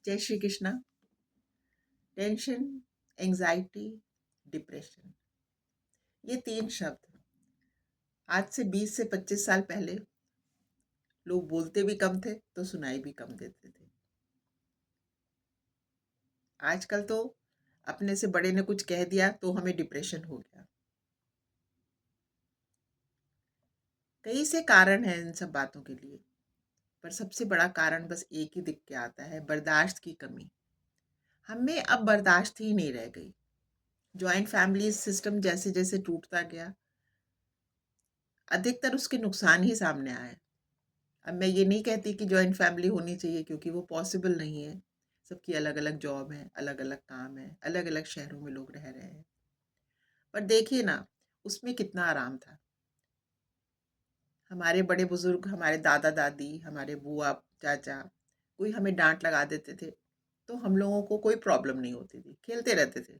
जय Shri Krishna. Tension, anxiety, depression, ये 3 शब्द आज से 20 से 25 साल पहले लोग बोलते भी कम थे तो सुनाई भी कम देते थे। आजकल तो अपने से बड़े ने कुछ कह दिया तो हमें डिप्रेशन हो गया। कई से कारण हैं इन सब बातों के लिए, पर सबसे बड़ा कारण बस एक ही दिख के आता है, बर्दाश्त की कमी। हम में अब बर्दाश्त ही नहीं रह गई। जॉइंट फैमिली सिस्टम जैसे जैसे टूटता गया, अधिकतर उसके नुकसान ही सामने आए। अब मैं ये नहीं कहती कि जॉइंट फैमिली होनी चाहिए, क्योंकि वो पॉसिबल नहीं है। सबकी अलग अलग जॉब है, अलग अलग काम है, अलग अलग शहरों में लोग रह रहे हैं। पर देखिए ना, उसमें कितना आराम था। हमारे बड़े बुजुर्ग, हमारे दादा दादी, हमारे बुआ चाचा, कोई हमें डांट लगा देते थे तो हम लोगों को कोई प्रॉब्लम नहीं होती थी, खेलते रहते थे।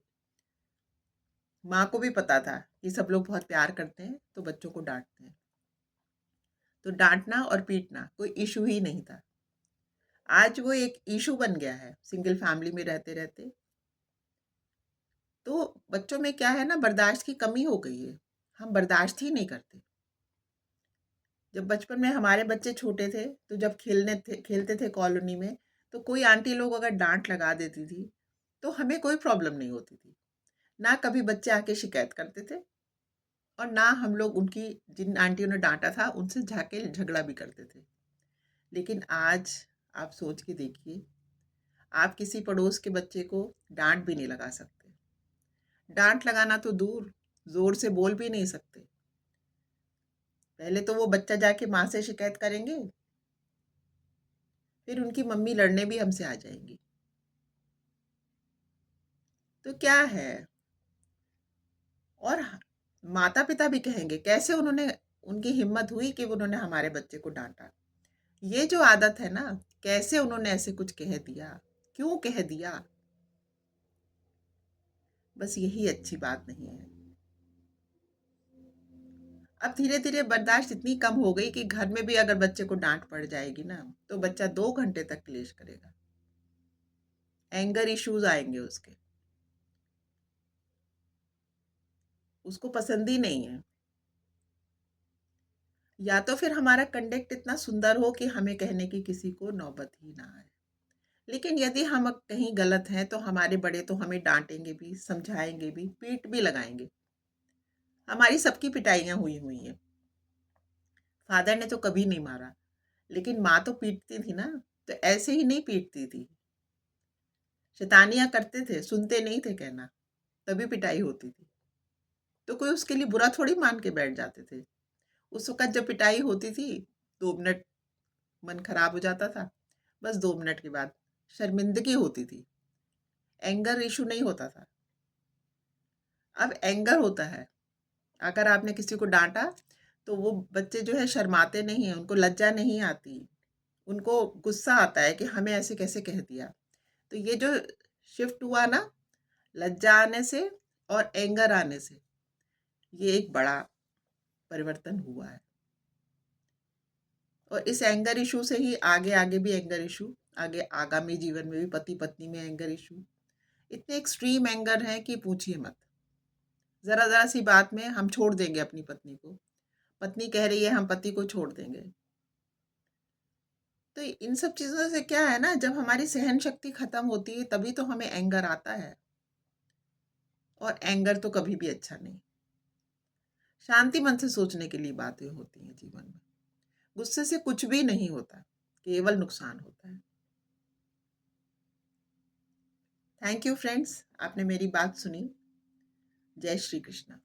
माँ को भी पता था कि सब लोग बहुत प्यार करते हैं तो बच्चों को डांटते हैं, तो डांटना और पीटना कोई इशू ही नहीं था। आज वो एक इशू बन गया है, सिंगल फैमिली में रहते रहते। तो बच्चों में क्या है ना, बर्दाश्त की कमी हो गई है। हम बर्दाश्त ही नहीं करते। जब बचपन में हमारे बच्चे छोटे थे तो जब खेलते थे कॉलोनी में, तो कोई आंटी लोग अगर डांट लगा देती थी तो हमें कोई प्रॉब्लम नहीं होती थी। ना कभी बच्चे आके शिकायत करते थे, और ना हम लोग उनकी, जिन आंटियों ने डांटा था उनसे जाके झगड़ा भी करते थे। लेकिन आज आप सोच के देखिए, आप किसी पड़ोस के बच्चे को डांट भी नहीं लगा सकते। डांट लगाना तो दूर, जोर से बोल भी नहीं सकते। पहले तो वो बच्चा जाके माँ से शिकायत करेंगे, फिर उनकी मम्मी लड़ने भी हमसे आ जाएंगी। तो क्या है, और माता पिता भी कहेंगे कैसे उन्होंने, उनकी हिम्मत हुई कि उन्होंने हमारे बच्चे को डांटा। ये जो आदत है ना, कैसे उन्होंने ऐसे कुछ कह दिया, क्यों कह दिया, बस यही अच्छी बात नहीं है। अब धीरे धीरे बर्दाश्त इतनी कम हो गई कि घर में भी अगर बच्चे को डांट पड़ जाएगी ना, तो बच्चा 2 घंटे तक क्लेश करेगा। एंगर इश्यूज आएंगे उसके, उसको पसंद ही नहीं है। या तो फिर हमारा कंडक्ट इतना सुंदर हो कि हमें कहने की किसी को नौबत ही ना आए। लेकिन यदि हम कहीं गलत हैं तो हमारे बड़े तो हमें डांटेंगे भी, समझाएंगे भी, पीट भी लगाएंगे। हमारी सबकी पिटाइयाँ हुई हुई हैं। फादर ने तो कभी नहीं मारा, लेकिन माँ तो पीटती थी ना। तो ऐसे ही नहीं पीटती थी, शैतानियाँ करते थे, सुनते नहीं थे कहना, तभी पिटाई होती थी। तो कोई उसके लिए बुरा थोड़ी मान के बैठ जाते थे। उस वक़्त जब पिटाई होती थी, 2 मिनट मन खराब हो जाता था, बस 2 मिनट के बाद शर्मिंदगी होती थी, एंगर इश्यू नहीं होता था। अब एंगर होता है। अगर आपने किसी को डाँटा, तो वो बच्चे जो है शर्माते नहीं हैं, उनको लज्जा नहीं आती, उनको गुस्सा आता है कि हमें ऐसे कैसे कह दिया। तो ये जो शिफ्ट हुआ ना, लज्जा आने से और एंगर आने से, ये एक बड़ा परिवर्तन हुआ है। और इस एंगर इशू से ही आगे आगे भी एंगर इशू, आगे आगामी जीवन में भी पति पत्नी में एंगर इशू, इतने एक्सट्रीम एंगर हैं कि पूछिए मत। ज़रा ज़रा सी बात में हम छोड़ देंगे अपनी पत्नी को, पत्नी कह रही है हम पति को छोड़ देंगे। तो इन सब चीज़ों से क्या है ना, जब हमारी सहन शक्ति खत्म होती है तभी तो हमें एंगर आता है, और एंगर तो कभी भी अच्छा नहीं। शांति मन से सोचने के लिए बातें होती हैं जीवन में। गुस्से से कुछ भी नहीं होता, केवल नुकसान होता है। थैंक यू फ्रेंड्स, आपने मेरी बात सुनी। जय श्री कृष्ण।